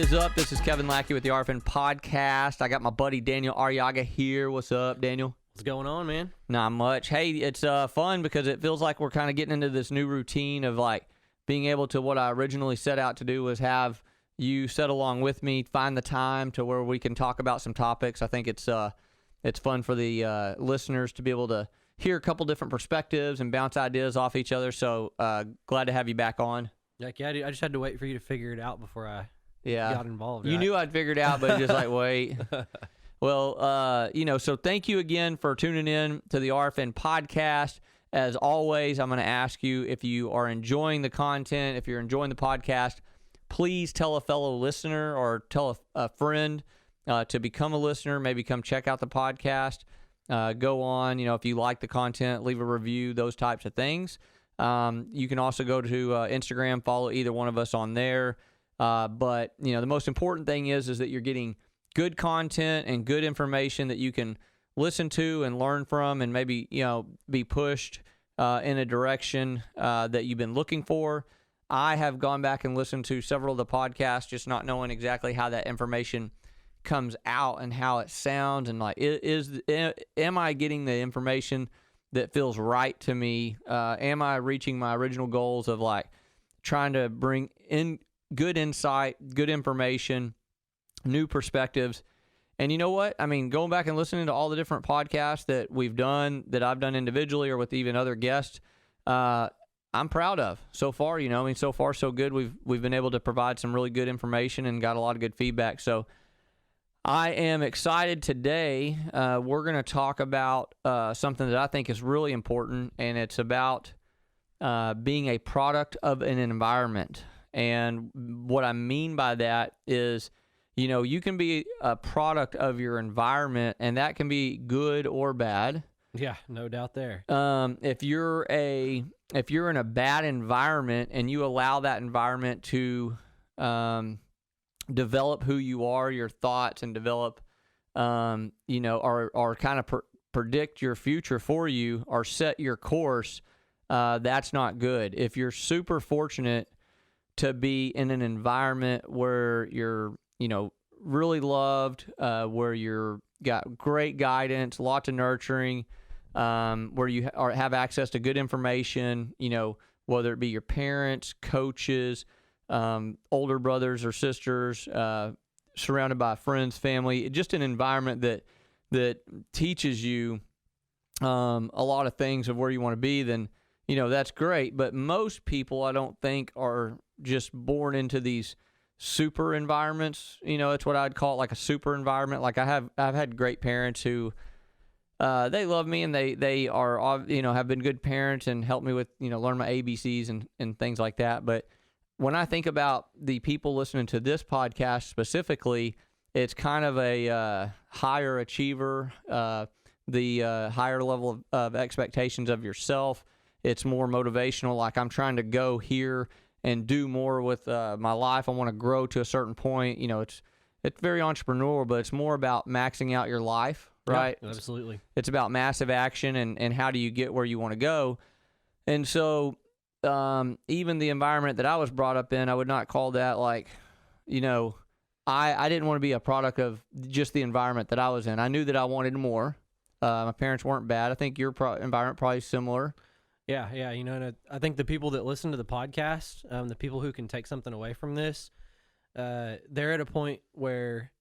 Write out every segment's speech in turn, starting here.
is up? This is Kevin Lackey with the RFN podcast. I got my buddy Daniel Arriaga here. What's up, Daniel? What's going on, man? Not much. Hey, it's fun because it feels like we're kind of getting into this new routine of like being able to, what I originally set out to do was have you sit along with me, find the time to where we can talk about some topics. I think it's fun for the listeners to be able to hear a couple different perspectives and bounce ideas off each other. So glad to have you back on. Like, yeah, dude, I just had to wait for you to figure it out before I got involved. You knew I'd figured it out, but just like, wait. Well, so thank you again for tuning in to the RFN podcast. As always, I'm going to ask you if you are enjoying the content, if you're enjoying the podcast, please tell a fellow listener or tell a friend to become a listener, maybe come check out the podcast. Go on, if you like the content, leave a review, those types of things. You can also go to Instagram, follow either one of us on there. But the most important thing is that you're getting good content and good information that you can listen to and learn from, and maybe be pushed in a direction that you've been looking for. I have gone back and listened to several of the podcasts, just not knowing exactly how that information comes out and how it sounds, and like, am I getting the information that feels right to me? Am I reaching my original goals of like trying to bring in good insight, good information, new perspectives? And you know what? I mean, going back and listening to all the different podcasts that we've done, that I've done individually or with even other guests, I'm proud of so far. So far so good. We've been able to provide some really good information and got a lot of good feedback. So I am excited today. We're going to talk about something that I think is really important, and it's about being a product of an environment. And what I mean by that is, you can be a product of your environment, and that can be good or bad. Yeah, no doubt there. If you're in a bad environment and you allow that environment to develop who you are, your thoughts, and develop, or kind of predict your future for you or set your course, that's not good. If you're super fortunate to be in an environment where you're, really loved, where you're got great guidance, lots of nurturing, where you have access to good information, whether it be your parents, coaches, older brothers or sisters, surrounded by friends, family, just an environment that teaches you a lot of things of where you want to be, then, that's great. But most people, I don't think, are just born into these super environments. It's what I'd call it, like a super environment. Like I've had great parents who they love me, and they are, have been good parents and helped me with, learn my ABCs and things like that. But when I think about the people listening to this podcast specifically, it's kind of a higher achiever, the higher level of expectations of yourself. It's more motivational. Like, I'm trying to go here and do more with my life. I want to grow to a certain point. It's very entrepreneurial, but it's more about maxing out your life, right? Yeah, absolutely. It's about massive action and how do you get where you want to go. And so even the environment that I was brought up in, I would not call that like, I didn't want to be a product of just the environment that I was in. I knew that I wanted more. My parents weren't bad. I think your environment probably similar. Yeah, and I think the people that listen to the podcast, the people who can take something away from this, they're at a point where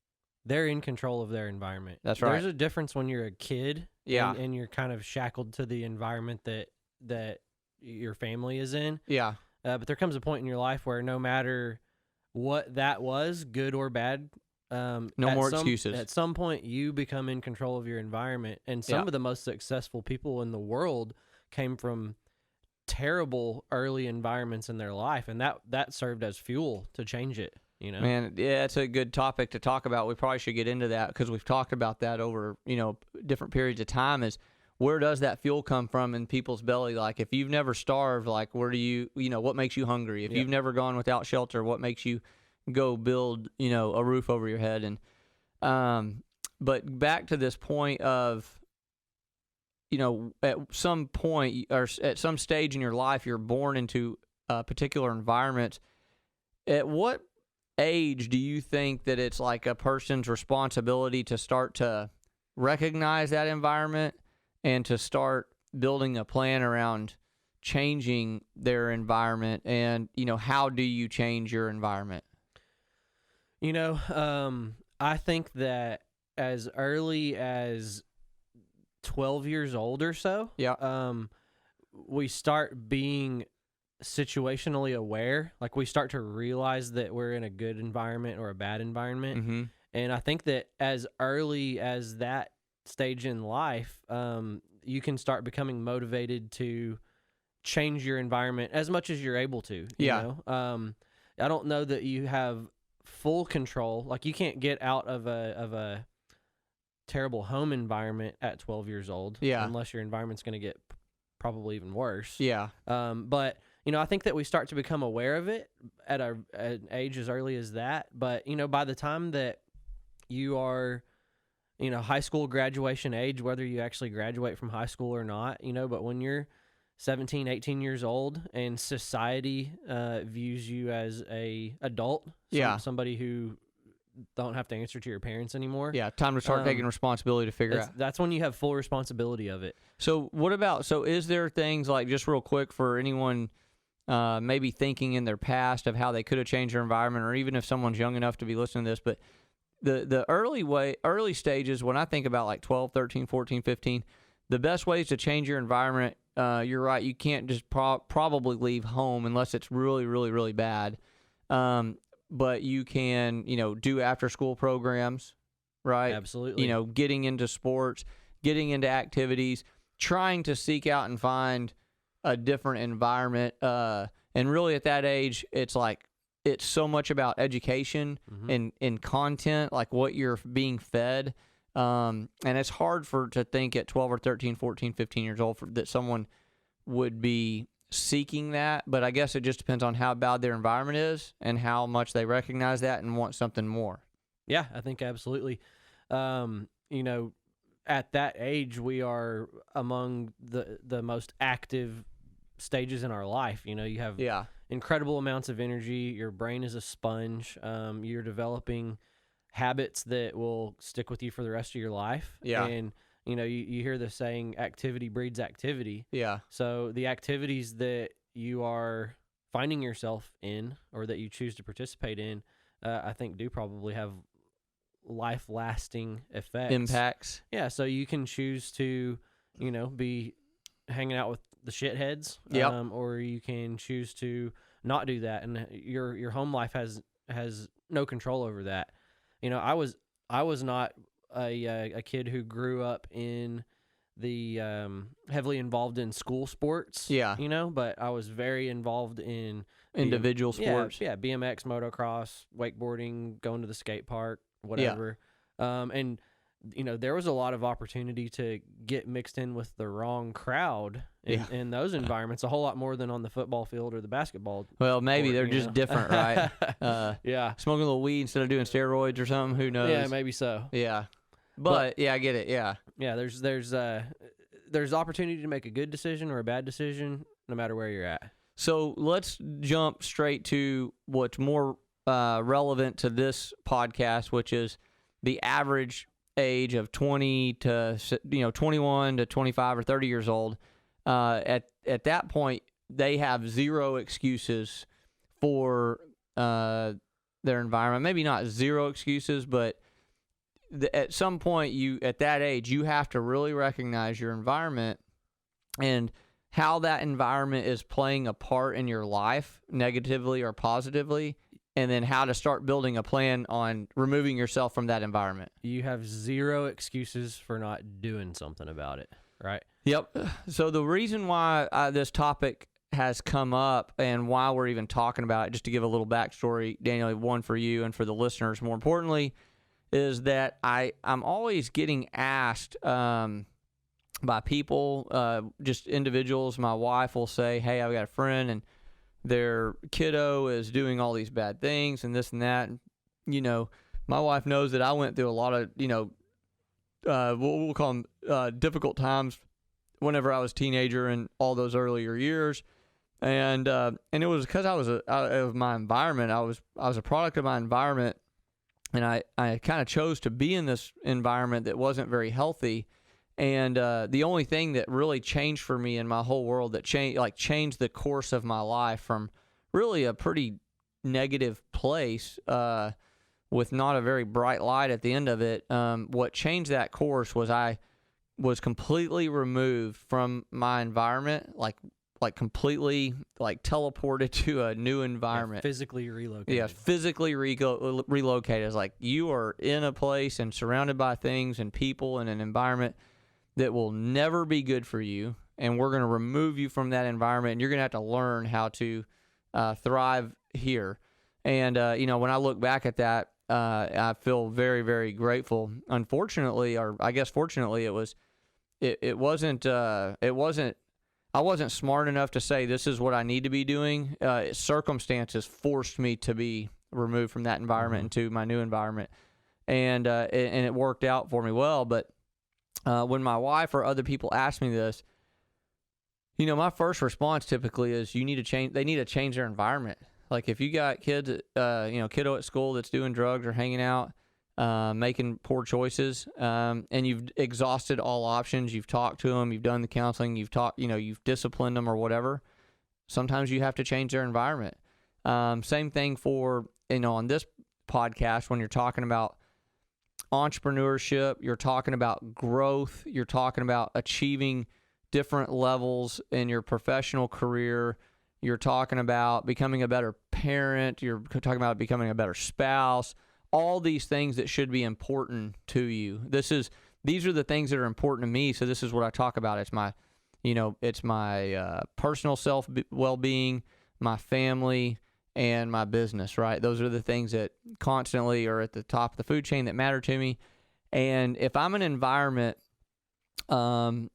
they're in control of their environment. That's right. There's a difference when you're a kid, and you're kind of shackled to the environment that your family is in. Yeah. But there comes a point in your life where no matter what that was, good or bad, no more excuses. At some point, you become in control of your environment, and some of the most successful people in the world came from terrible early environments in their life, and that served as fuel to change it. Man, yeah, it's a good topic to talk about. We probably should get into that because we've talked about that over different periods of time. Is where does that fuel come from in people's belly? Like, if you've never starved, like, where do you what makes you hungry? If you've never gone without shelter, what makes you go build a roof over your head? And but back to this point of, at some point or at some stage in your life, you're born into a particular environment. At what age do you think that it's like a person's responsibility to start to recognize that environment and to start building a plan around changing their environment? And, how do you change your environment? I think that as early as 12 years old or so, we start being situationally aware. Like, we start to realize that we're in a good environment or a bad environment. Mm-hmm. And I think that as early as that stage in life, you can start becoming motivated to change your environment as much as you're able to. You know? I don't know that you have full control. Like, you can't get out of a terrible home environment at 12 years old. Unless your environment's going to get probably even worse. But I think that we start to become aware of it at an age as early as that. But by the time that you are high school graduation age, whether you actually graduate from high school or not, but when you're 17, 18 years old and society views you as a adult, somebody who don't have to answer to your parents anymore. Time to start taking responsibility to figure out. That's when you have full responsibility of it. So is there things like, just real quick for anyone maybe thinking in their past of how they could have changed their environment, or even if someone's young enough to be listening to this, but the early stages, when I think about like 12, 13, 14, 15, the best ways to change your environment, you're right, you can't just probably leave home unless it's really, really, really bad. But you can, do after-school programs, right? Absolutely. Getting into sports, getting into activities, trying to seek out and find a different environment. And really at that age, it's so much about education and content, like what you're being fed. And it's hard to think at 12 or 13, 14, 15 years old that someone would be seeking that, but I guess it just depends on how bad their environment is and how much they recognize that and want something more. Yeah, I think absolutely. At that age, we are among the most active stages in our life. You have incredible amounts of energy. Your brain is a sponge. You're developing habits that will stick with you for the rest of your life. And you hear the saying, activity breeds activity. So the activities that you are finding yourself in or that you choose to participate in, I think do probably have life-lasting effects. Impacts. Yeah, so you can choose to, be hanging out with the shitheads. Or you can choose to not do that, and your home life has no control over that. I was not a kid who grew up in the heavily involved in school sports. But I was very involved in individual sports. BMX, motocross, wakeboarding, going to the skate park, whatever. And there was a lot of opportunity to get mixed in with the wrong crowd in those environments, a whole lot more than on the football field or the basketball. Well, maybe they're just different, right? Smoking a little weed instead of doing steroids or something. Who knows? Yeah, maybe so. But I get it. There's opportunity to make a good decision or a bad decision, no matter where you're at. So let's jump straight to what's more relevant to this podcast, which is the average age of 20 to 21 to 25 or 30 years old. At that point, they have zero excuses for their environment. Maybe not zero excuses, but at some point, at that age, you have to really recognize your environment and how that environment is playing a part in your life, negatively or positively, and then how to start building a plan on removing yourself from that environment. You have zero excuses for not doing something about it, right? Yep. So the reason why this topic has come up and why we're even talking about it, just to give a little backstory, Daniel, one for you and for the listeners, more importantly, is that I'm always getting asked by people, just individuals. My wife will say, hey, I've got a friend and their kiddo is doing all these bad things and this and that. And, my wife knows that I went through a lot of, we'll call them difficult times whenever I was a teenager and all those earlier years. And it was because I was of my environment. I was a product of my environment, and I kind of chose to be in this environment that wasn't very healthy. And the only thing that really changed for me in my whole world, that changed the course of my life from really a pretty negative place with not a very bright light at the end of it. What changed that course was I was completely removed from my environment, like completely teleported to a new environment. Yeah, physically relocated. Yeah, physically relocated. It's like you are in a place and surrounded by things and people and an environment that will never be good for you, and we're going to remove you from that environment, and you're going to have to learn how to thrive here. And when I look back at that, I feel very, very grateful. Unfortunately, or I guess fortunately, it wasn't. I wasn't smart enough to say this is what I need to be doing. Circumstances forced me to be removed from that environment into my new environment, and it worked out for me well. But when my wife or other people ask me this, my first response typically is they need to change their environment. Like if you got kids, kiddo at school that's doing drugs or hanging out, making poor choices, and you've exhausted all options, you've talked to them, you've done the counseling, you've disciplined them or whatever. Sometimes you have to change their environment. Same thing for, on this podcast, when you're talking about entrepreneurship, you're talking about growth, you're talking about achieving different levels in your professional career, you're talking about becoming a better parent, you're talking about becoming a better spouse, all these things that should be important to you. These are the things that are important to me, so this is what I talk about. It's my personal self well-being, my family, and my business, right? Those are the things that constantly are at the top of the food chain that matter to me. And if I'm in an environment, 20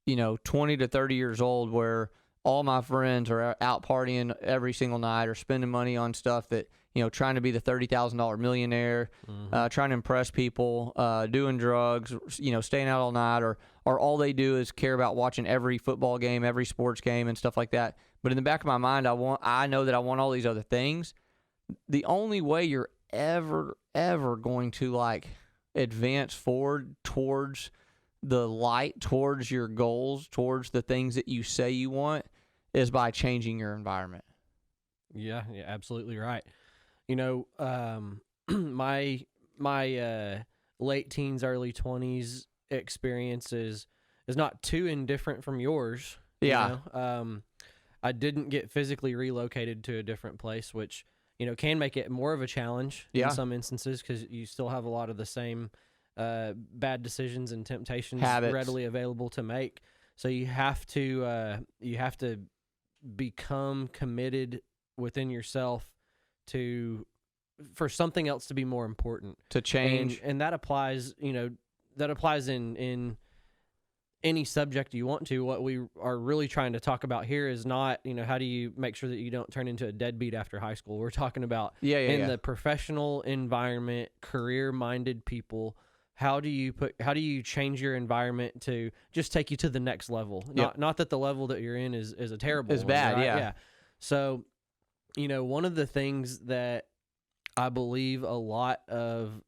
to 30 years old, where all my friends are out partying every single night or spending money on stuff that, trying to be the $30,000 millionaire, trying to impress people, doing drugs, staying out all night, or all they do is care about watching every football game, every sports game and stuff like that. But in the back of my mind, I know that I want all these other things. The only way you're ever going to advance forward towards the light, towards your goals, towards the things that you say you want, is by changing your environment. Yeah, absolutely right. My late teens, early 20s experience is not too indifferent from yours. Yeah. I didn't get physically relocated to a different place, which, can make it more of a challenge in some instances, because you still have a lot of the same bad decisions and temptations Habits readily available to make. So you have to become committed within yourself for something else to be more important, to change. And that applies, in any subject you want to. What we are really trying to talk about here is not, how do you make sure that you don't turn into a deadbeat after high school. We're talking about the professional environment, career-minded people. How do you change your environment to just take you to the next level? Not that the level that you're in is a terrible one, bad, right? yeah. So, one of the things that I believe a lot of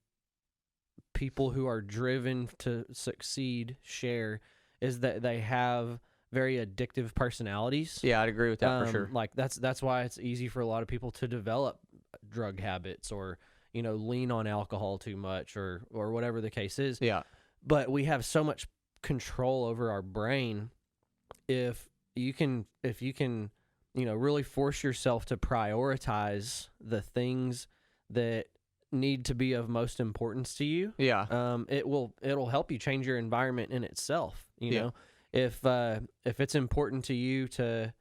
people who are driven to succeed share is that they have very addictive personalities. Yeah, I'd agree with that for sure. That's why it's easy for a lot of people to develop drug habits, or lean on alcohol too much, or whatever the case is. Yeah. But we have so much control over our brain. If you can, really force yourself to prioritize the things that need to be of most importance to you. Yeah. It'll help you change your environment in itself. If it's important to you to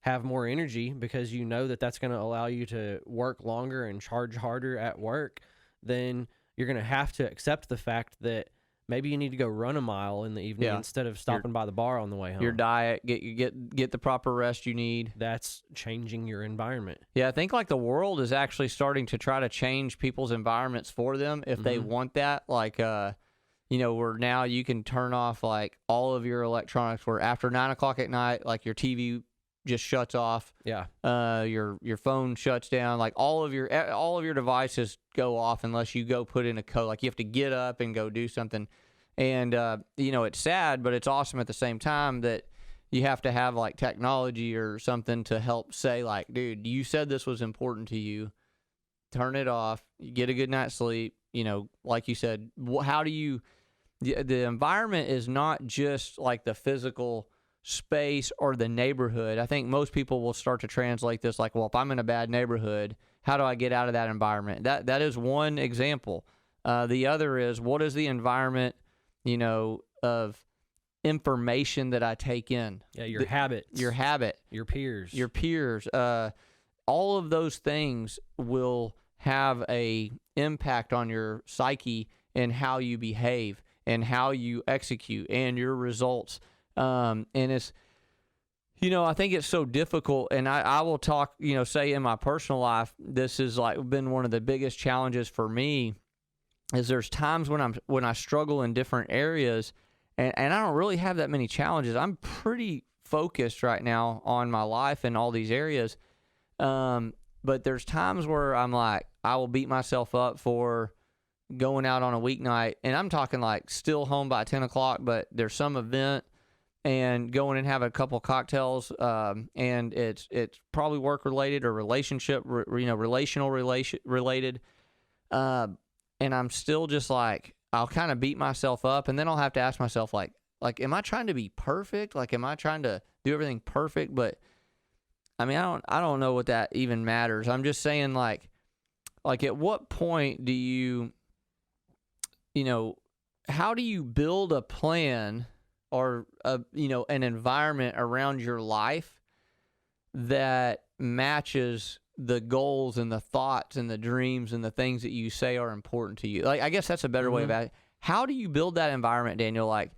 have more energy because that's going to allow you to work longer and charge harder at work, then you're going to have to accept the fact that maybe you need to go run a mile in the evening instead of stopping by the bar on the way home. Your diet, get the proper rest you need. That's changing your environment. Yeah, I think the world is actually starting to try to change people's environments for them if they want that. Where now you can turn off all of your electronics, where after 9 o'clock at night, your TV just shuts off. Yeah. Your phone shuts down. Like all of your devices go off unless you go put in a code. Like you have to get up and go do something. And it's sad, but it's awesome at the same time that you have to have like technology or something to help say like, dude, you said this was important to you. Turn it off. You get a good night's sleep. Like you said, how do you? The environment is not just like the physical space or the neighborhood. I think most people will start to translate this like, well, if I'm in a bad neighborhood, how do I get out of that environment? That is one example. The other is, what is the environment, of information that I take in? Yeah, your habits. Your habit. Your peers. Your peers. All of those things will have a impact on your psyche and how you behave and how you execute and your results. And it's, I think it's so difficult. And I will talk, say in my personal life, this has like been one of the biggest challenges for me. Is there's times when I struggle in different areas, and I don't really have that many challenges. I'm pretty focused right now on my life in all these areas. But there's times where I'm like, I will beat myself up for going out on a weeknight, and I'm talking like still home by 10 o'clock, but there's some event and going and having a couple cocktails, and it's probably work related or relationship, relational related. And I'm still just like, I'll kind of beat myself up, and then I'll have to ask myself like, am I trying to be perfect? Like, am I trying to do everything perfect? But I mean, I don't know what that even matters. I'm just saying like at what point do you, how do you build a plan or an environment around your life that matches the goals and the thoughts and the dreams and the things that you say are important to you? Like, I guess that's a better way of asking. How do you build that environment, Daniel? Like,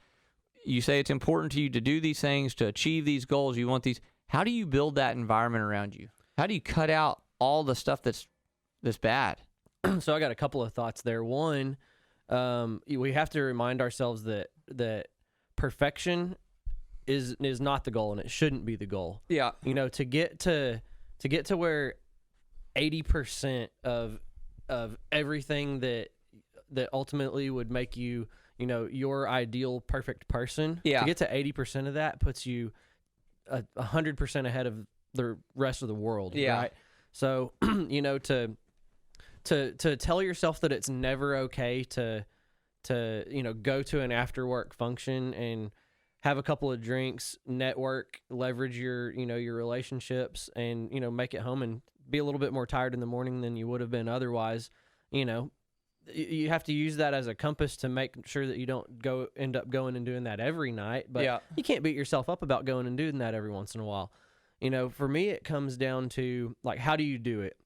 you say it's important to you to do these things, to achieve these goals. You want these. How do you build that environment around you? How do you cut out all the stuff that's bad? So I got a couple of thoughts there. One, we have to remind ourselves that perfection is not the goal, and it shouldn't be the goal. Yeah. To get to where 80% of everything that ultimately would make you, your ideal perfect person. Yeah. To get to 80% of that puts you 100% ahead of the rest of the world. Yeah. Right. So, to tell yourself that it's never okay to go to an after work function and have a couple of drinks, network, leverage your relationships, and, make it home and be a little bit more tired in the morning than you would have been otherwise. You have to use that as a compass to make sure that you don't end up going and doing that every night, but you can't beat yourself up about going and doing that every once in a while. For me, it comes down to like, how do you do it?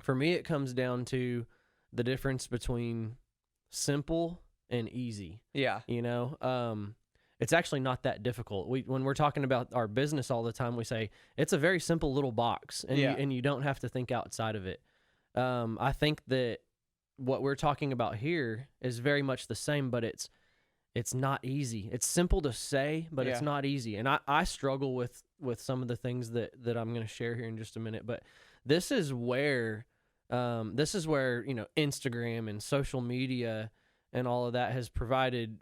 For me, it comes down to the difference between simple and easy. Yeah. It's actually not that difficult. When we're talking about our business all the time, we say it's a very simple little box, and you don't have to think outside of it. I think that what we're talking about here is very much the same, but it's not easy. It's simple to say, but it's not easy. And I struggle with some of the things that I'm going to share here in just a minute. But this is where Instagram and social media and all of that has provided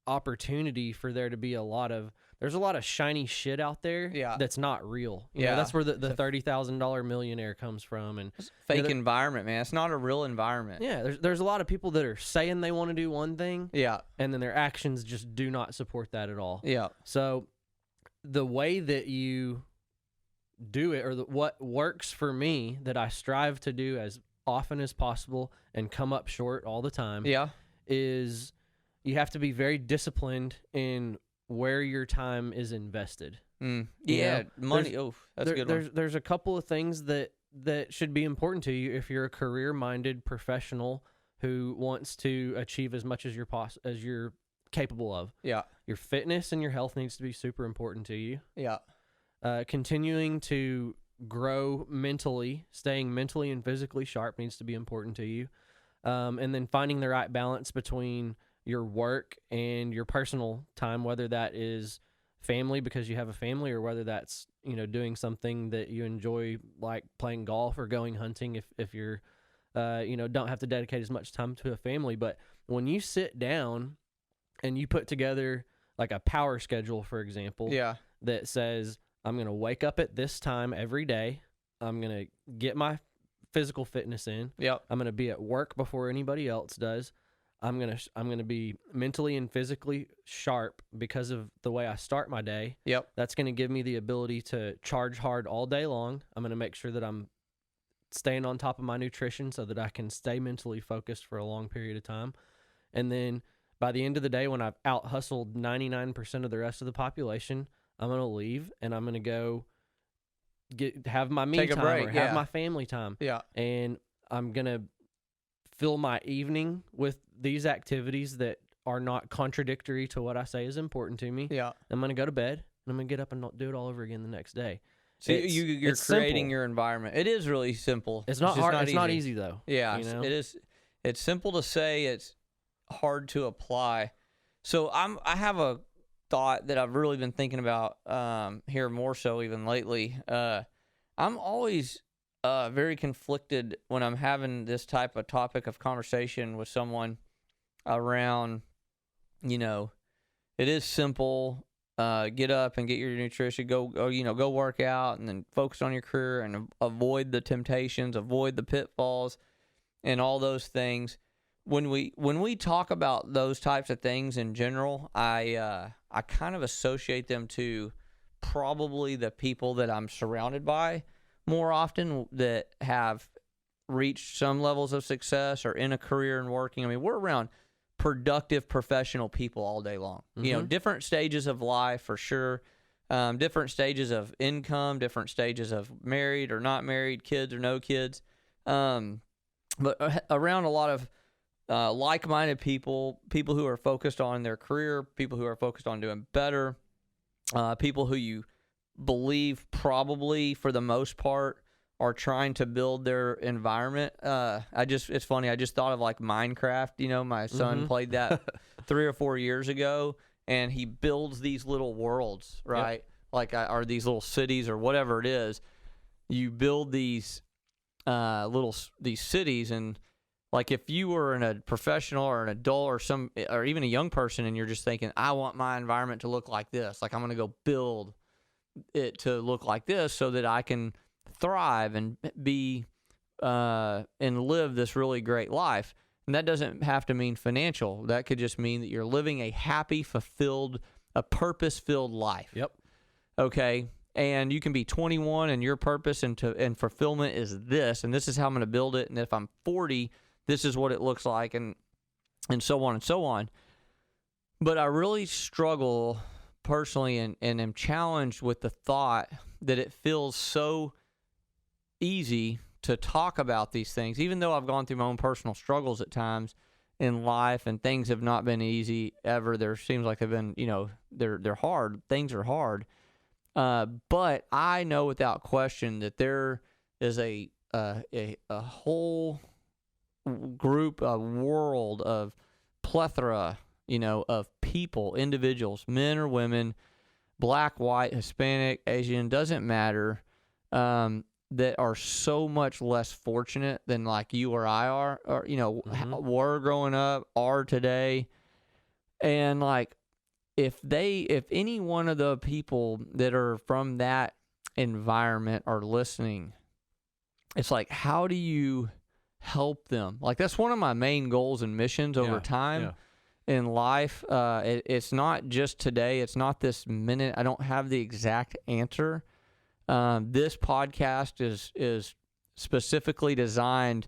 opportunity for there to be there's a lot of shiny shit out there that's not real. That's where the $30,000 millionaire comes from. And fake environment, man. It's not a real environment. Yeah, there's a lot of people that are saying they want to do one thing, and then their actions just do not support that at all. Yeah. So the way that you do it, or what works for me, that I strive to do as often as possible and come up short all the time, is you have to be very disciplined in where your time is invested. Money. That's a good one. There's a couple of things that should be important to you if you're a career-minded professional who wants to achieve as much as you're capable of. Yeah. Your fitness and your health needs to be super important to you. Yeah. Continuing to grow mentally, staying mentally and physically sharp needs to be important to you. And then finding the right balance between your work and your personal time, whether that is family because you have a family, or whether that's, doing something that you enjoy, like playing golf or going hunting if you're, don't have to dedicate as much time to a family. But when you sit down and you put together like a power schedule, for example, that says, I'm going to wake up at this time every day. I'm going to get my physical fitness in. I'm going to be at work before anybody else does. I'm going to be mentally and physically sharp because of the way I start my day. That's going to give me the ability to charge hard all day long. I'm going to make sure that I'm staying on top of my nutrition so that I can stay mentally focused for a long period of time. And then by the end of the day, when I've out hustled 99% of the rest of the population, I'm going to leave and I'm going to go have my me time break, or have my family time. And I'm going to fill my evening with these activities that are not contradictory to what I say is important to me. I'm going to go to bed and I'm going to get up and not do it all over again the next day. So you're creating your environment. It is really simple. It's not hard. It's not easy though. It is. It's simple to say. It's hard to apply. So I have a thought that I've really been thinking about here more so even lately. I'm always very conflicted when I'm having this type of topic of conversation with someone around, it is simple. Get up and get your nutrition, go work out, and then focus on your career and avoid the temptations, avoid the pitfalls, and all those things. When we talk about those types of things in general, I kind of associate them to probably the people that I'm surrounded by more often that have reached some levels of success or in a career and working. I mean, we're around productive professional people all day long. Different stages of life for sure, different stages of income, different stages of married or not married, kids or no kids, but around a lot of like-minded people who are focused on their career, people who are focused on doing better, people who you believe probably for the most part are trying to build their environment. It's funny. I just thought of like Minecraft. My son played that 3 or 4 years ago, and he builds these little worlds, right? Or these little cities or whatever it is. You build these these cities, and like if you were a professional or an adult or even a young person, and you're just thinking, I want my environment to look like this. Like I'm going to go build it to look like this so that I can thrive and be and live this really great life. And that doesn't have to mean financial. That could just mean that you're living a happy, fulfilled, a purpose-filled life. Okay. And you can be 21 and your purpose and fulfillment is this, and this is how I'm going to build it. And if I'm 40, this is what it looks like, and so on and so on. But I really struggle personally and am challenged with the thought that it feels so easy to talk about these things, even though I've gone through my own personal struggles at times in life, and things have not been easy ever. There seems like they've been, they're hard. Things are hard. But I know without question that there is a whole group, a world of plethora, of people, individuals, men or women, black, white, Hispanic, Asian, doesn't matter, that are so much less fortunate than like you or I are, or, were growing up, are today. And like, if any one of the people that are from that environment are listening, it's like, how do you help them? Like, that's one of my main goals and missions over time in life. It's not just today. It's not this minute. I don't have the exact answer. This podcast is specifically designed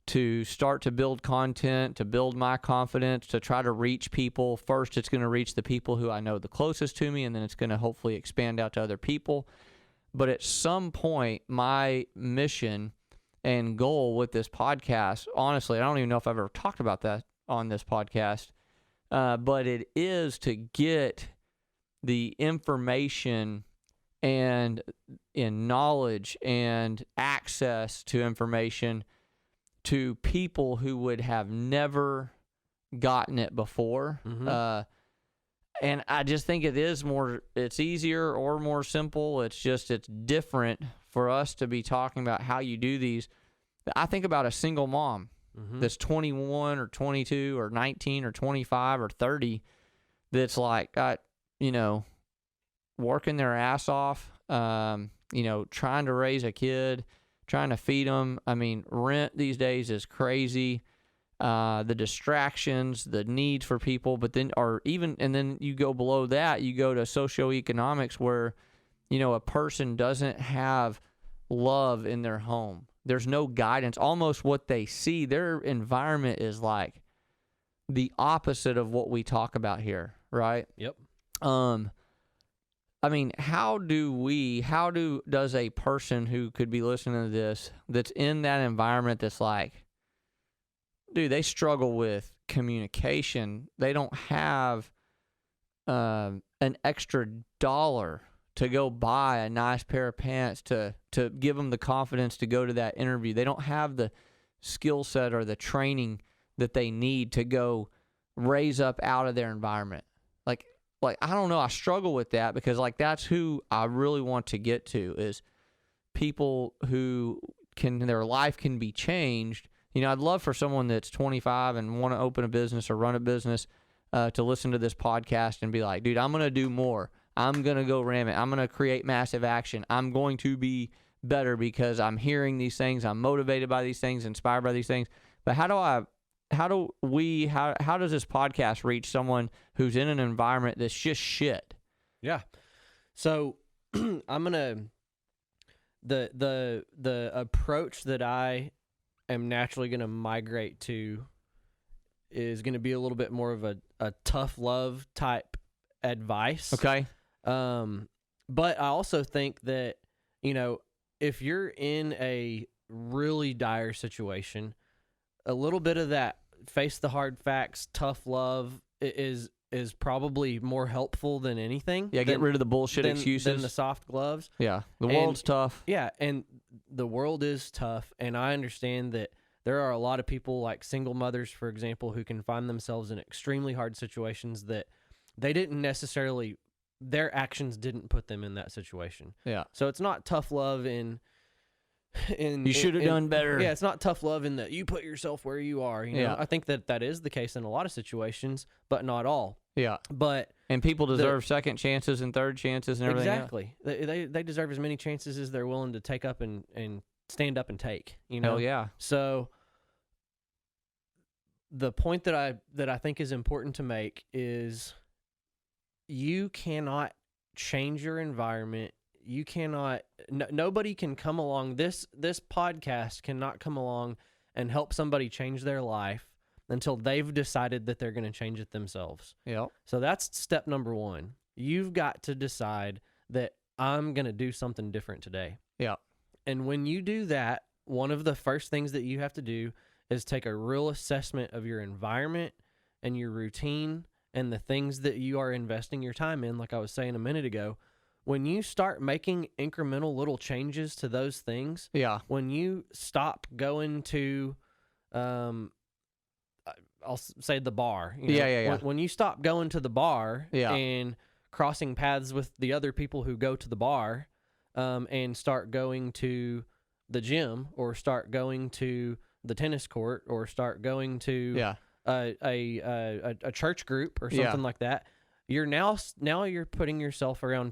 to start to build content, to build my confidence, to try to reach people. First, it's going to reach the people who I know the closest to me, and then it's going to hopefully expand out to other people. But at some point, my mission and goal with this podcast, honestly, I don't even know if I've ever talked about that on this podcast, but it is to get the information and in knowledge and access to information to people who would have never gotten it before. And I just think it's easier or more simple. It's different for us to be talking about how you do these. I think about a single mom that's 21 or 22 or 19 or 25 or 30 that's like got, working their ass off, trying to raise a kid, trying to feed them. I mean, rent these days is crazy. The distractions, the needs for people, and then you go below that, you go to socioeconomics where, a person doesn't have love in their home. There's no guidance. Almost what they see, their environment is like the opposite of what we talk about here, right? Yep. I mean, does a person who could be listening to this that's in that environment that's like, dude, they struggle with communication. They don't have an extra dollar to go buy a nice pair of pants to give them the confidence to go to that interview. They don't have the skill set or the training that they need to go raise up out of their environment. Like I don't know. I struggle with that because that's who I really want to get to is people who their life can be changed. I'd love for someone that's 25 and want to open a business or run a business to listen to this podcast and be like, dude, I'm going to do more. I'm going to go ram it. I'm going to create massive action. I'm going to be better because I'm hearing these things. I'm motivated by these things, inspired by these things. But how does this podcast reach someone who's in an environment that's just shit? Yeah. So the approach that I am naturally going to migrate to is going to be a little bit more of a tough love type advice. Okay. But I also think that, if you're in a really dire situation, a little bit of that face the hard facts, tough love is probably more helpful than anything. Yeah, get rid of the bullshit excuses. Than the soft gloves. Yeah, the world's tough. Yeah, and the world is tough, and I understand that there are a lot of people like single mothers, for example, who can find themselves in extremely hard situations that they didn't necessarily, their actions didn't put them in that situation. Yeah. So it's not tough love in you should have done better. Yeah, it's not tough love in that you put yourself where you are. Yeah. I think that is the case in a lot of situations, but not all. Yeah. And people deserve second chances and third chances and everything. Exactly. They deserve as many chances as they're willing to take up and stand up and take. Hell yeah. So the point that I think is important to make is you cannot change your environment. You cannot. Nobody can come along. This podcast cannot come along and help somebody change their life until they've decided that they're going to change it themselves. Yep. So that's step number one. You've got to decide that I'm going to do something different today. Yeah. And when you do that, one of the first things that you have to do is take a real assessment of your environment and your routine and the things that you are investing your time in, like I was saying a minute ago. When you start making incremental little changes to those things, yeah. When you stop going to, I'll say the bar. Yeah. When you stop going to the bar and crossing paths with the other people who go to the bar, and start going to the gym or start going to the tennis court or start going to a church group or something like that, you're now you're putting yourself around.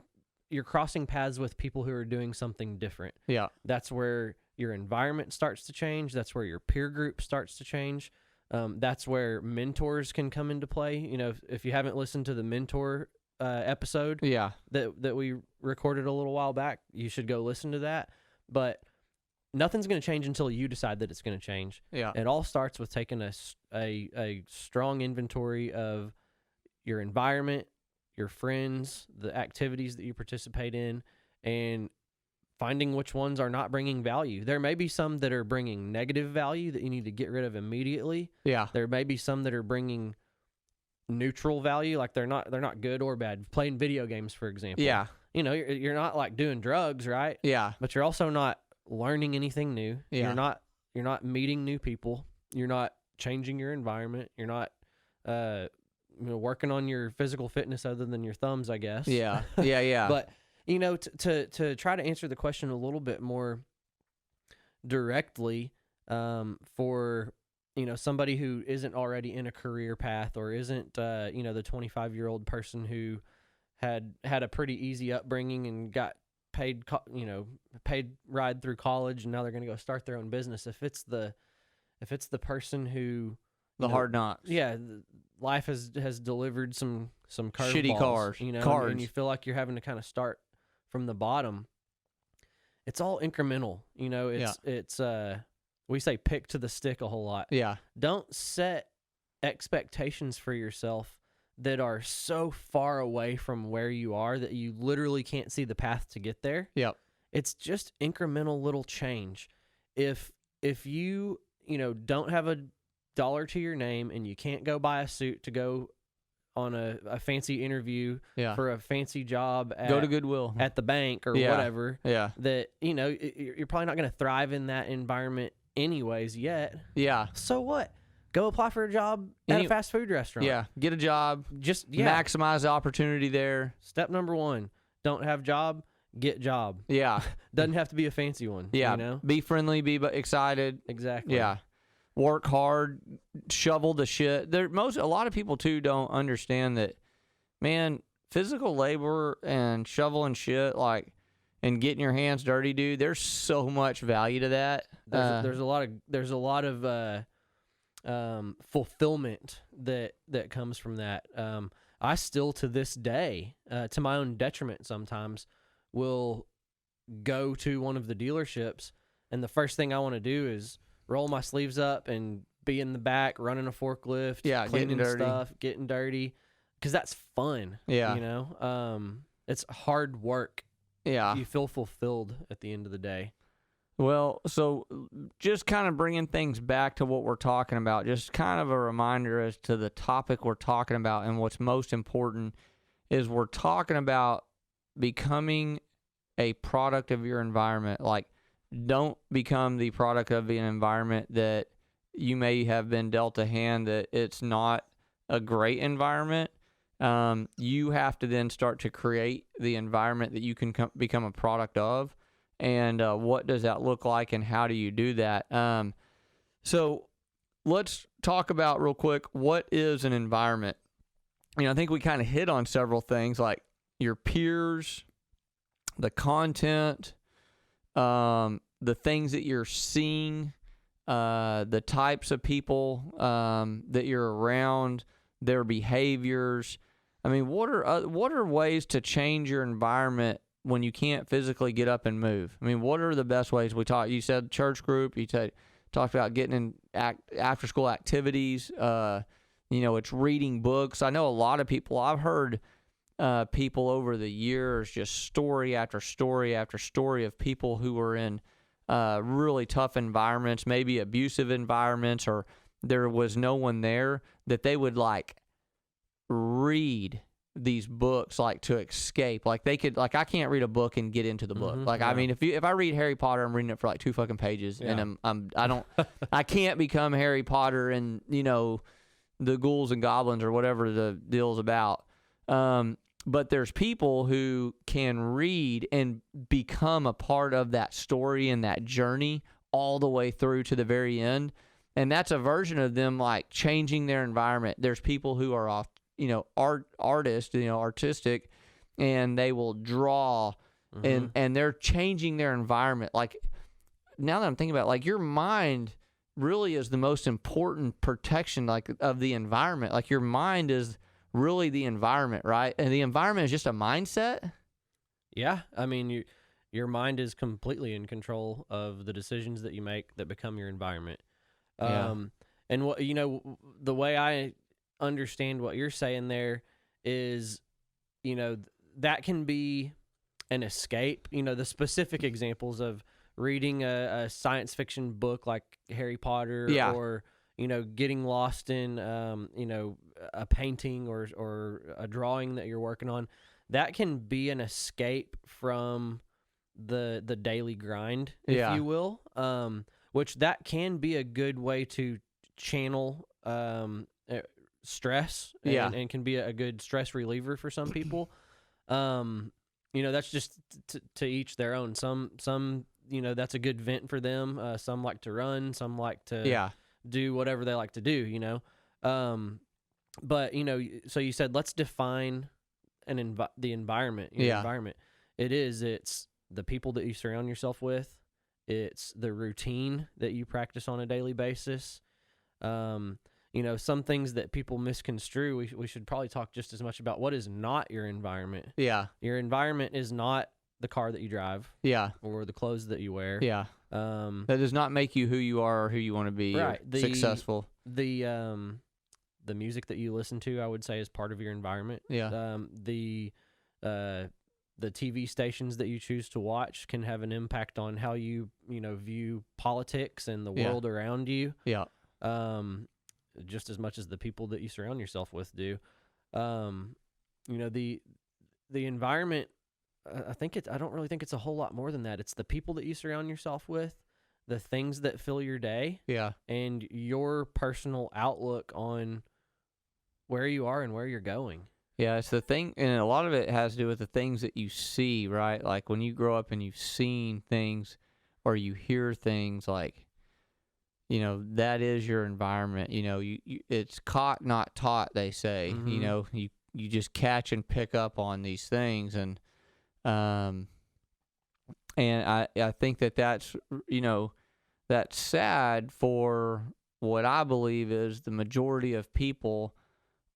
You're crossing paths with people who are doing something different. Yeah. That's where your environment starts to change. That's where your peer group starts to change. That's where mentors can come into play. If you haven't listened to the mentor episode that we recorded a little while back, you should go listen to that. But nothing's going to change until you decide that it's going to change. Yeah. It all starts with taking a strong inventory of your environment, your friends, the activities that you participate in, and finding which ones are not bringing value. There may be some that are bringing negative value that you need to get rid of immediately. Yeah. There may be some that are bringing neutral value, like they're not good or bad. Playing video games, for example. Yeah. You're not like doing drugs, right? Yeah. But you're also not learning anything new. Yeah. You're not meeting new people. You're not changing your environment. You're not working on your physical fitness other than your thumbs, I guess. Yeah. Yeah. But, to try to answer the question a little bit more directly, for, somebody who isn't already in a career path or isn't, the 25-year-old person who had a pretty easy upbringing and got paid ride through college, and now they're going to go start their own business. If it's the person who hard knocks. Yeah, life has delivered some Shitty curveballs, cars, cards. And you feel like you're having to kind of start from the bottom. It's all incremental, it's we say pick to the stick a whole lot. Yeah. Don't set expectations for yourself that are so far away from where you are that you literally can't see the path to get there. Yep. It's just incremental little change. If you, don't have a dollar to your name and you can't go buy a suit to go on a fancy interview for a fancy job go to Goodwill at the bank or whatever, that, you're probably not going to thrive in that environment anyways yet. Yeah. So what? Go apply for a job at a fast food restaurant. Yeah. Get a job. Just maximize the opportunity there. Step number 1, don't have job, get job. Yeah. Doesn't have to be a fancy one. Yeah. Be friendly, be excited. Exactly. Yeah. Work hard, shovel the shit. A lot of people too don't understand that, man, physical labor and shoveling shit, and getting your hands dirty, dude, there's so much value to that. There's a lot of fulfillment that comes from that. I still, to this day, to my own detriment sometimes, will go to one of the dealerships, and the first thing I want to do is roll my sleeves up and be in the back running a forklift, cleaning stuff, getting dirty, because that's fun. Yeah. It's hard work. Yeah. You feel fulfilled at the end of the day. Well, so just kind of bringing things back to what we're talking about, just kind of a reminder as to the topic we're talking about, and what's most important is we're talking about becoming a product of your environment. Don't become the product of an environment that you may have been dealt a hand that it's not a great environment. You have to then start to create the environment that you can become a product of. And what does that look like, and how do you do that? So let's talk about real quick, what is an environment? I think we kind of hit on several things, like your peers, the content, the things that you're seeing, the types of people that you're around, their behaviors. I mean, what are ways to change your environment when you can't physically get up and move? I mean, what are the best ways? You said church group. You talked about getting in after school activities. It's reading books. I know a lot of people. I've heard people over the years, just story after story after story of people who were in really tough environments, maybe abusive environments, or there was no one there, that they would read these books to escape. They could, I can't read a book and get into the book. I mean, if I read Harry Potter, I'm reading it for 2 fucking pages, and I can't become Harry Potter and the ghouls and goblins or whatever the deal's about. But there's people who can read and become a part of that story and that journey all the way through to the very end. And that's a version of them changing their environment. There's people who are artists, artistic, and they will draw and they're changing their environment. Now that I'm thinking about it, your mind really is the most important protection of the environment. Your mind is really the environment, right? And the environment is just a mindset. Yeah. I mean, your mind is completely in control of the decisions that you make that become your environment. And what, the way I understand what you're saying there is, that can be an escape. The specific examples of reading a science fiction book like Harry Potter, or getting lost in a painting or a drawing that you're working on, that can be an escape from the daily grind, if you will, which that can be a good way to channel stress and can be a good stress reliever for some people. That's just to each their own. Some that's a good vent for them. Some like to run, some like to do whatever they like to do, but so you said, let's define the environment, environment. It's the people that you surround yourself with. It's the routine that you practice on a daily basis. Some things that people misconstrue, we should probably talk just as much about what is not your environment. Yeah. Your environment is not the car that you drive. Yeah. Or the clothes that you wear. Yeah. That does not make you who you are or who you want to be. Right. Successful. The music that you listen to, I would say, is part of your environment. Yeah. The TV stations that you choose to watch can have an impact on how you view politics and the world around you. Yeah. Just as much as the people that you surround yourself with do. The environment, I don't really think it's a whole lot more than that. It's the people that you surround yourself with, the things that fill your day, and your personal outlook on where you are and where you're going. Yeah, it's the thing, and a lot of it has to do with the things that you see, right? Like when you grow up and you've seen things or you hear things, like, that is your environment. It's caught, not taught, they say. Mm-hmm. You just catch and pick up on these things, and I think that's that's sad for what I believe is the majority of people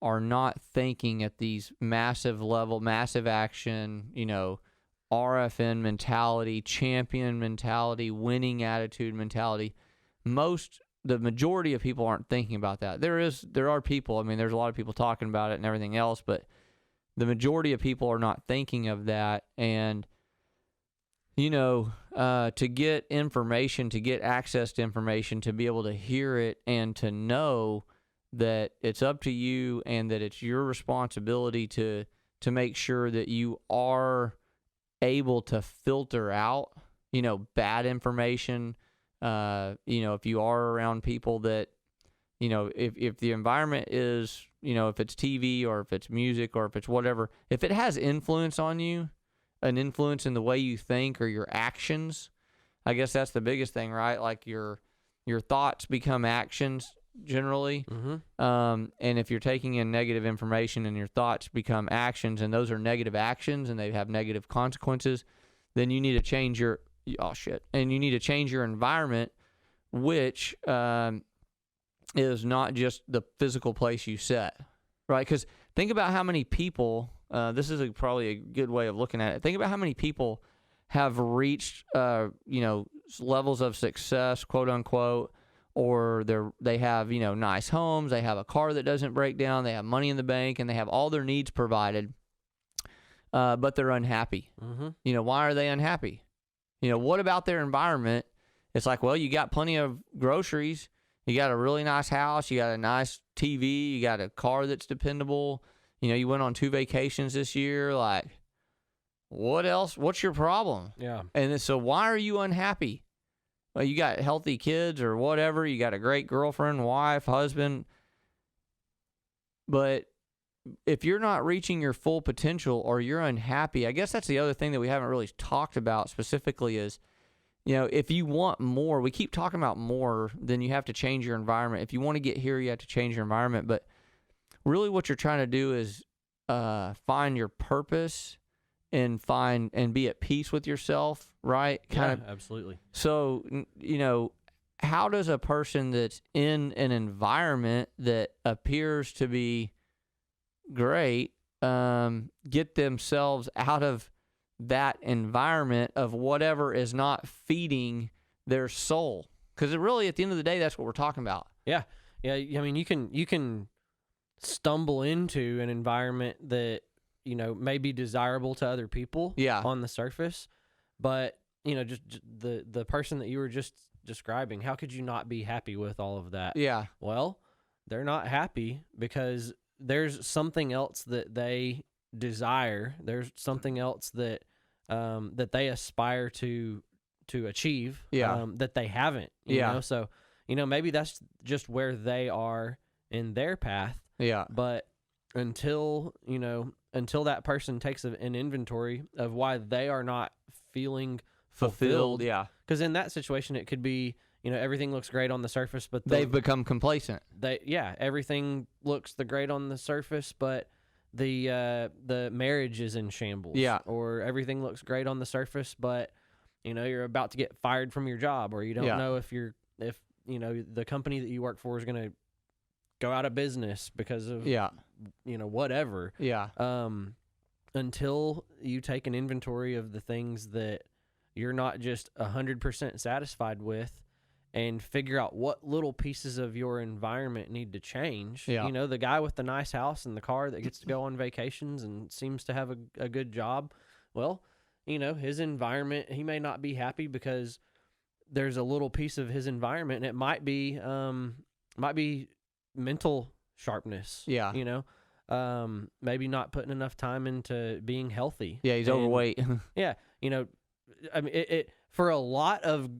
are not thinking at these massive level, massive action, RFN mentality, champion mentality, winning attitude mentality. The majority of people aren't thinking about that. There are people, I mean, there's a lot of people talking about it and everything else, but the majority of people are not thinking of that. And, to get information, to get access to information, to be able to hear it and to know that it's up to you and that it's your responsibility to make sure that you are able to filter out, bad information. If you are around people that, if the environment is, if it's TV or if it's music or if it's whatever, if it has influence on you, an influence in the way you think or your actions, I guess that's the biggest thing, right? Like your thoughts become actions generally. Mm-hmm. And if you're taking in negative information and your thoughts become actions, and those are negative actions and they have negative consequences, then you need to change your environment, which is not just the physical place you set, right? Because think about how many people, this is probably a good way of looking at it. Think about how many people have reached, levels of success, quote unquote, or they have, nice homes, they have a car that doesn't break down, they have money in the bank, and they have all their needs provided, but they're unhappy. Mm-hmm. Why are they unhappy? What about their environment? It's like, well, you got plenty of groceries, you got a really nice house, you got a nice TV, you got a car that's dependable, you went on 2 vacations this year, like, what else? What's your problem? Yeah. And so why are you unhappy? Well, you got healthy kids or whatever. You got a great girlfriend, wife, husband. But if you're not reaching your full potential or you're unhappy, I guess that's the other thing that we haven't really talked about specifically is, if you want more, we keep talking about more, then you have to change your environment. If you want to get here, you have to change your environment. But really what you're trying to do is find your purpose and be at peace with yourself, right? Absolutely. So, how does a person that's in an environment that appears to be great get themselves out of that environment of whatever is not feeding their soul? Because really, at the end of the day, that's what we're talking about. Yeah. I mean, you can stumble into an environment that may be desirable to other people on the surface, but just the person that you were just describing, how could you not be happy with all of that? Yeah. Well, they're not happy because there's something else that they desire. There's something else that that they aspire to achieve that they haven't, you know? So, maybe that's just where they are in their path. Yeah. But until that person takes an inventory of why they are not feeling fulfilled. Yeah. Because in that situation, it could be, everything looks great on the surface, but They've become complacent. Everything looks great on the surface, but the marriage is in shambles. Yeah. Or everything looks great on the surface, but you're about to get fired from your job, or you don't know if the company that you work for is going to go out of business because of whatever. Yeah. Until you take an inventory of the things that you're not just 100% satisfied with, and figure out what little pieces of your environment need to change. Yeah. The guy with the nice house and the car that gets to go on vacations and seems to have a good job. Well, his environment, he may not be happy because there's a little piece of his environment, and it might be mental sharpness. Yeah. Maybe not putting enough time into being healthy. Yeah, he's overweight. Yeah. I mean, it for a lot of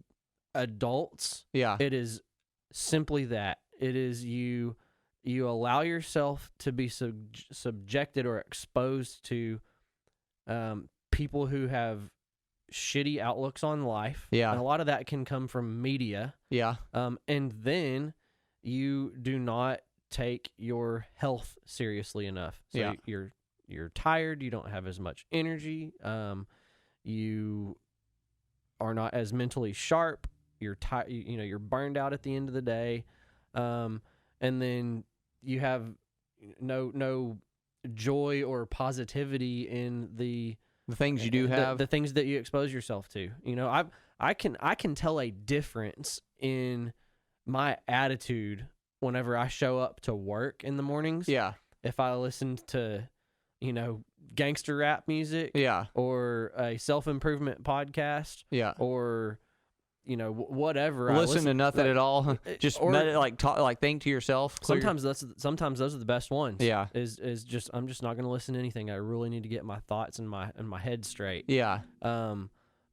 adults, it is simply that. It is you allow yourself to be subjected or exposed to people who have shitty outlooks on life. Yeah. And a lot of that can come from media. Yeah. And then you do not take your health seriously enough. So you're tired, you don't have as much energy, you are not as mentally sharp, you're tired, you're burned out at the end of the day. And then you have no joy or positivity in the things you do have, the things that you expose yourself to. I can tell a difference in my attitude whenever I show up to work in the mornings. Yeah. If I listen to, gangster rap music. Yeah. Or a self-improvement podcast. Yeah. Or, whatever. Listen to nothing at all. Just think to yourself. Sometimes those are the best ones. Yeah. Is just, I'm just not going to listen to anything. I really need to get my thoughts and my head straight. Yeah.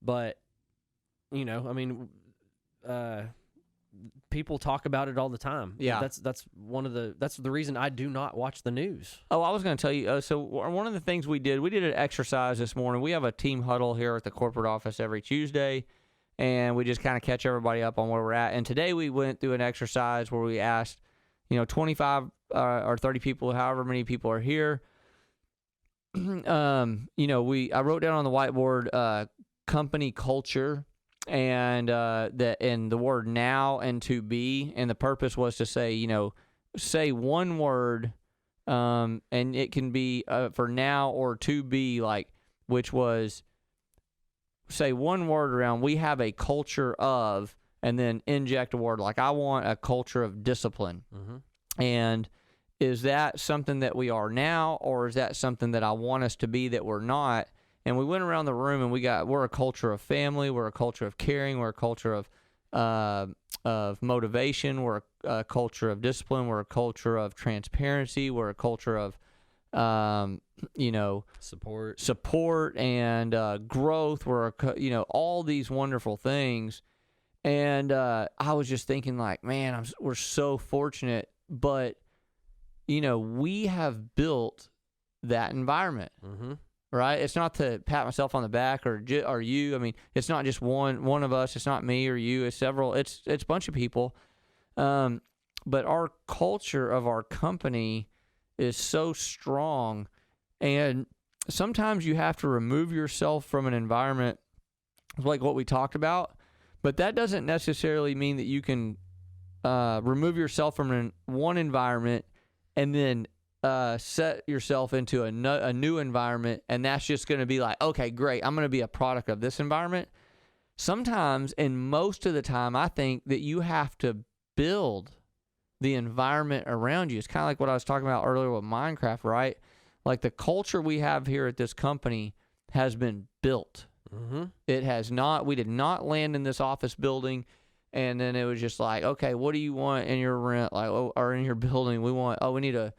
But, people talk about it all the time. Yeah. That's the reason I do not watch the news. Oh, I was going to tell you. So one of the things we did an exercise this morning. We have a team huddle here at the corporate office every Tuesday, and we just kind of catch everybody up on where we're at. And today we went through an exercise where we asked, 25 or 30 people, however many people are here. I wrote down on the whiteboard company culture. And the word now and to be, and the purpose was to say, say one word, and it can be for now or to be, which was say one word around, we have a culture of, and then inject a word like I want a culture of discipline. Mm-hmm. And is that something that we are now, or is that something that I want us to be that we're not? And we went around the room, and we're a culture of family, we're a culture of caring, we're a culture of motivation, we're a culture of discipline, we're a culture of transparency, we're a culture of support and growth. We're all these wonderful things. And I was just thinking, man, we're so fortunate, but we have built that environment. Mm-hmm. Right? It's not to pat myself on the back or you. I mean, it's not just one of us. It's not me or you. It's several. It's a bunch of people. But our culture of our company is so strong, and sometimes you have to remove yourself from an environment like what we talked about. But that doesn't necessarily mean that you can remove yourself from one environment and then set yourself into a new environment, and that's just going to be okay, great, I'm going to be a product of this environment. Sometimes, and most of the time, I think that you have to build the environment around you. It's kind of like what I was talking about earlier with Minecraft, right? Like the culture we have here at this company has been built. Mm-hmm. It has not. We did not land in this office building, and then it was just okay, what do you want in your rent, or in your building? We need a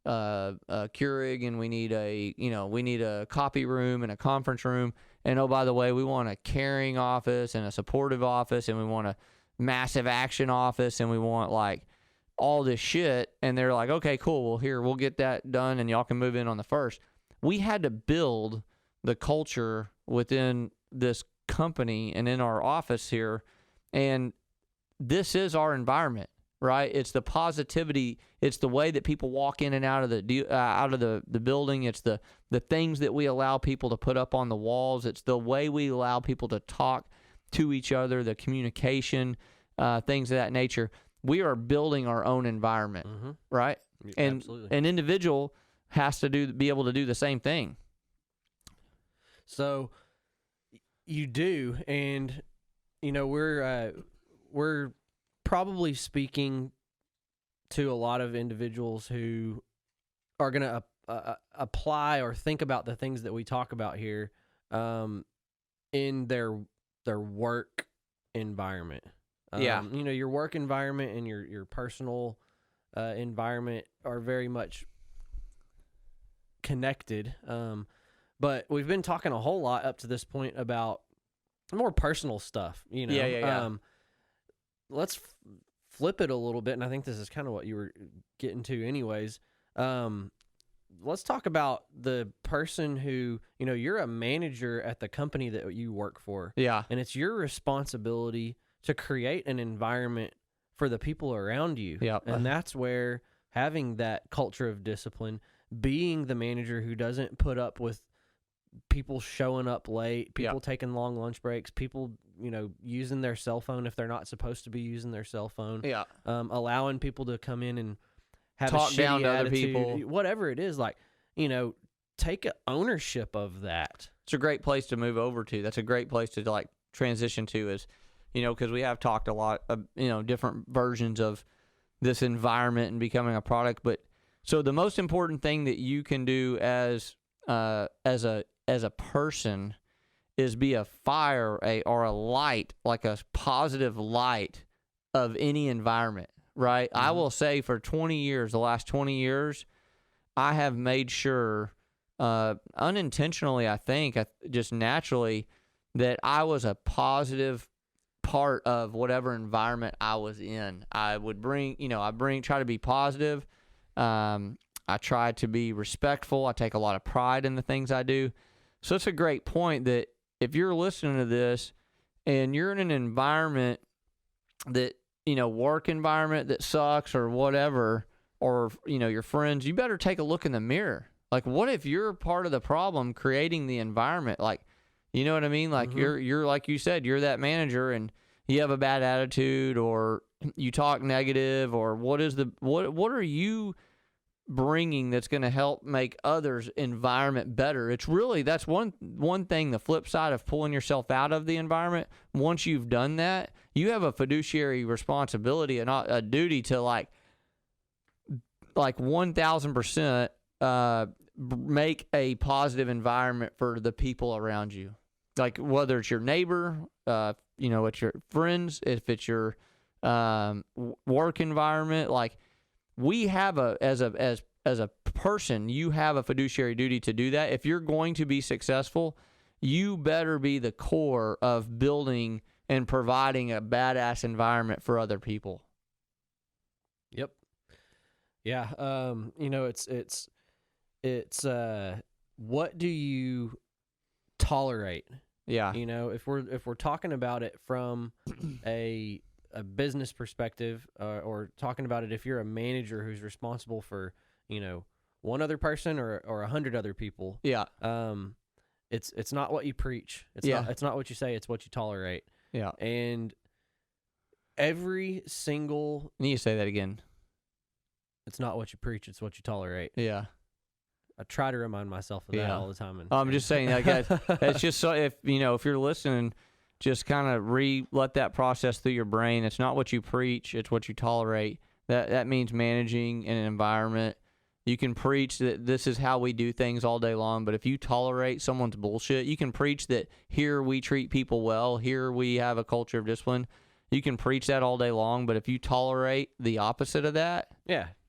Keurig, and we need a copy room and a conference room, and oh, by the way, we want a caring office and a supportive office, and we want a massive action office, and we want all this shit, and they're like, okay, cool, well, here, we'll get that done, and y'all can move in on the 1st. We had to build the culture within this company and in our office here, and this is our environment, right? It's the positivity. It's the way that people walk in and out of the building. It's the things that we allow people to put up on the walls. It's the way we allow people to talk to each other, the communication, things of that nature. We are building our own environment, right? And Absolutely. an individual has to be able to do the same thing. So you do, and we're probably speaking to a lot of individuals who are going to apply or think about the things that we talk about here in their work environment. Your work environment and your personal environment are very much connected. But we've been talking a whole lot up to this point about more personal stuff, Yeah. Let's flip it a little bit, and I think this is kind of what you were getting to anyways. Let's talk about the person who, you're a manager at the company that you work for. Yeah. And it's your responsibility to create an environment for the people around you. Yeah. And that's where having that culture of discipline, being the manager who doesn't put up with people showing up late, people taking long lunch breaks, people, using their cell phone if they're not supposed to be using their cell phone. Yeah. Allowing people to come in and have Talk a shitty down to other attitude, people. whatever it is, take ownership of that. It's a great place to move over to. That's a great place to transition to, is, because we have talked a lot of, different versions of this environment and becoming a product. But so the most important thing that you can do as a person is be a fire, or a light, like a positive light of any environment, right? I will say for the last 20 years, I have made sure, unintentionally, I think, just naturally, that I was a positive part of whatever environment I was in. I would try to be positive. I try to be respectful. I take a lot of pride in the things I do. So it's a great point that if you're listening to this and you're in an environment that, work environment that sucks or whatever, or, your friends, you better take a look in the mirror. Like, what if you're part of the problem creating the environment? Like, you know what I mean? Like, you're like you said, you're that manager and you have a bad attitude, or you talk negative, or what are you bringing that's going to help make others' environment better? It's really, that's one thing, the flip side of pulling yourself out of the environment. Once you've done that, you have a fiduciary responsibility and a duty to like 1000% make a positive environment for the people around you. Like, whether it's your neighbor, it's your friends, if it's your work environment, like, we have as a person, you have a fiduciary duty to do that. If you're going to be successful, you better be the core of building and providing a badass environment for other people. Yep. Yeah. It's what do you tolerate? Yeah. If we're talking about it from a business perspective, or talking about it if you're a manager who's responsible for, one other person or 100 other people. Yeah. It's not what you preach. It's not what you say. It's what you tolerate. Yeah. And every single. You need to say that again. It's not what you preach. It's what you tolerate. Yeah. I try to remind myself of that all the time. I'm just saying that, guys. It's just so if you're listening, just kind of let that process through your brain. It's not what you preach, it's what you tolerate. That means managing an environment. You can preach that this is how we do things all day long, but if you tolerate someone's bullshit, you can preach that here we treat people well, here we have a culture of discipline. You can preach that all day long, but if you tolerate the opposite of that,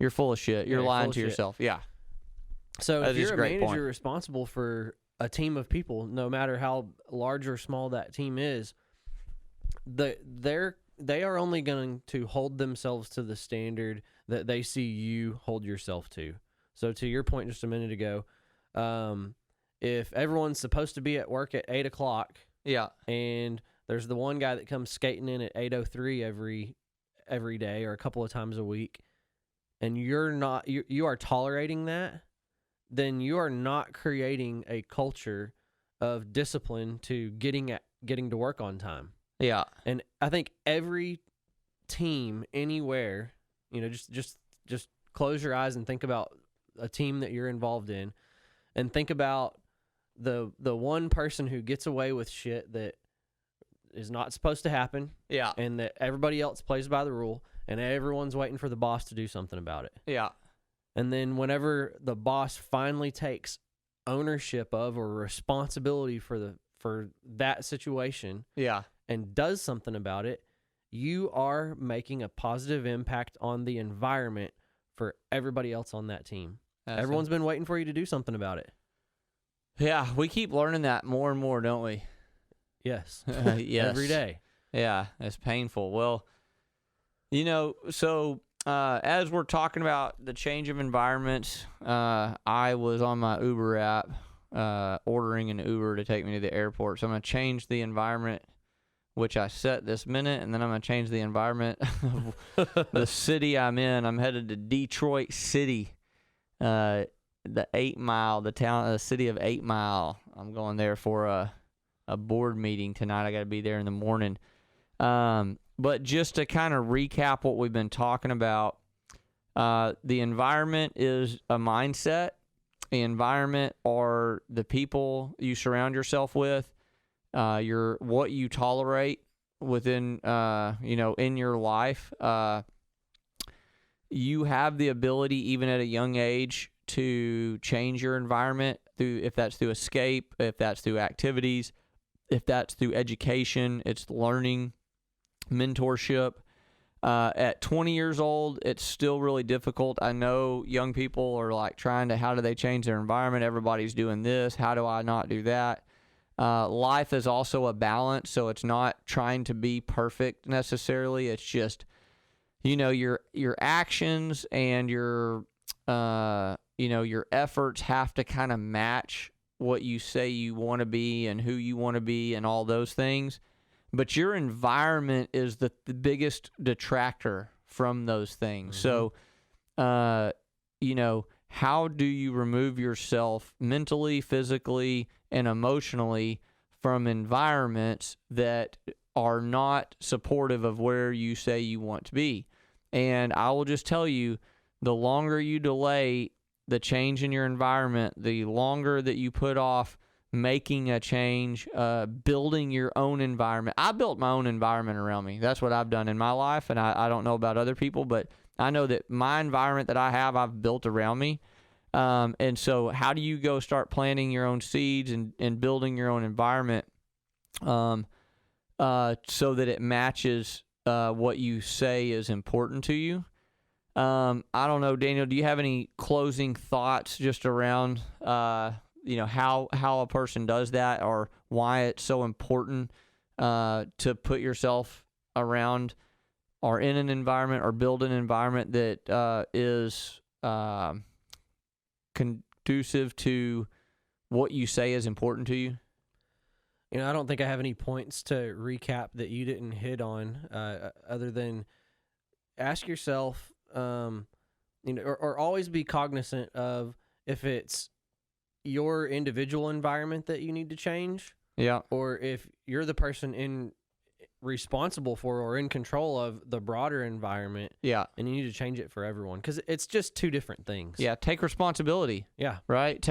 you're full of shit. You're lying to yourself. Yeah. So if you're a manager responsible for a team of people, no matter how large or small that team is, their they are only going to hold themselves to the standard that they see you hold yourself to. So to your point just a minute ago, if everyone's supposed to be at work at 8 o'clock, yeah, and there's the one guy that comes skating in at 8:03 every day or a couple of times a week, and you are tolerating that, then you are not creating a culture of discipline to getting to work on time. yeah, And I think every team anywhere, just close your eyes and think about a team that you're involved in, and think about the one person who gets away with shit that is not supposed to happen, yeah, and that everybody else plays by the rule, and everyone's waiting for the boss to do something about it. yeah, And then whenever the boss finally takes ownership of or responsibility for that situation, yeah. and does something about it, you are making a positive impact on the environment for everybody else on that team. Everyone's been waiting for you to do something about it. Yeah, we keep learning that more and more, don't we? Yes. Yes. Every day. Yeah, it's painful. Well, so as we're talking about the change of environments, I was on my Uber app ordering an Uber to take me to the airport. So I'm going to change the environment, which I set this minute, and then I'm going to change the environment of the city I'm in. I'm headed to Detroit City, the 8 Mile, the city of 8 Mile. I'm going there for a board meeting tonight. I got to be there in the morning. But just to kind of recap what we've been talking about, the environment is a mindset. The environment are the people you surround yourself with, what you tolerate within, in your life. You have the ability, even at a young age, to change your environment if that's through escape, if that's through activities, if that's through education, it's learning, mentorship. At 20 years old, it's still really difficult. I know young people are like how do they change their environment? Everybody's doing this. How do I not do that? Life is also a balance, so it's not trying to be perfect necessarily. It's just, your actions and your efforts have to kind of match what you say you want to be and who you want to be and all those things. But your environment is the biggest detractor from those things. Mm-hmm. So, how do you remove yourself mentally, physically, and emotionally from environments that are not supportive of where you say you want to be? And I will just tell you, the longer you delay the change in your environment, the longer that you put off making a change, building your own environment. I built my own environment around me. That's what I've done in my life, and I don't know about other people, but I know that my environment that I have, I've built around me. And so how do you go start planting your own seeds and building your own environment so that it matches what you say is important to you? I don't know, Daniel, do you have any closing thoughts just around how a person does that, or why it's so important to put yourself around or in an environment or build an environment that is conducive to what you say is important to you? I don't think I have any points to recap that you didn't hit on, other than ask yourself, or always be cognizant of if it's your individual environment that you need to change, yeah, or if you're the person responsible for or in control of the broader environment, yeah, and you need to change it for everyone, because it's just two different things. Yeah, take responsibility. Yeah, right.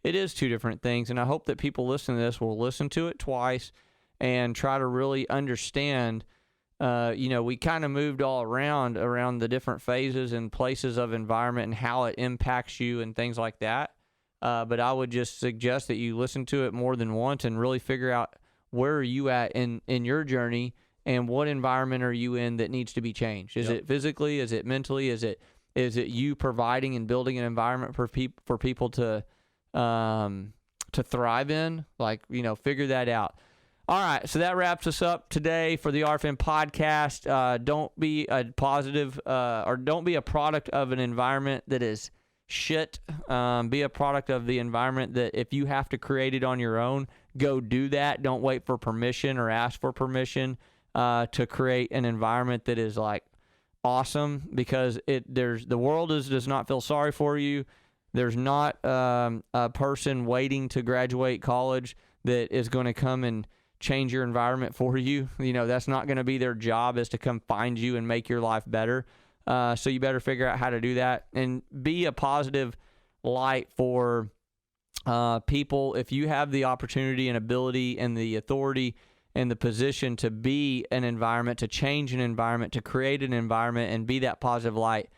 It is two different things, and I hope that people listening to this will listen to it twice and try to really understand. We kind of moved all around the different phases and places of environment and how it impacts you and things like that. But I would just suggest that you listen to it more than once and really figure out where are you at in your journey and what environment are you in that needs to be changed. Is it physically? Is it mentally? Is it you providing and building an environment for people to thrive in? Figure that out. All right, so that wraps us up today for the RFN podcast. Don't be a positive or don't be a product of an environment that is shit. Be a product of the environment that if you have to create it on your own, go do that. Don't wait for permission or ask for permission to create an environment that is like awesome, because the world does not feel sorry for you. There's not a person waiting to graduate college that is going to come and change your environment for you. That's not going to be their job, is to come find you and make your life better. So you better figure out how to do that and be a positive light for people. If you have the opportunity and ability and the authority and the position to be an environment, to change an environment, to create an environment and be that positive light,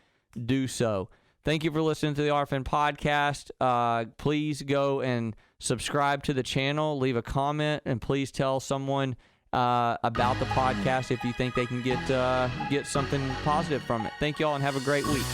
do so. Thank you for listening to the RFN podcast. Please go and subscribe to the channel, leave a comment, and please tell someone about the podcast if you think they can get something positive from it. Thank you all and have a great week.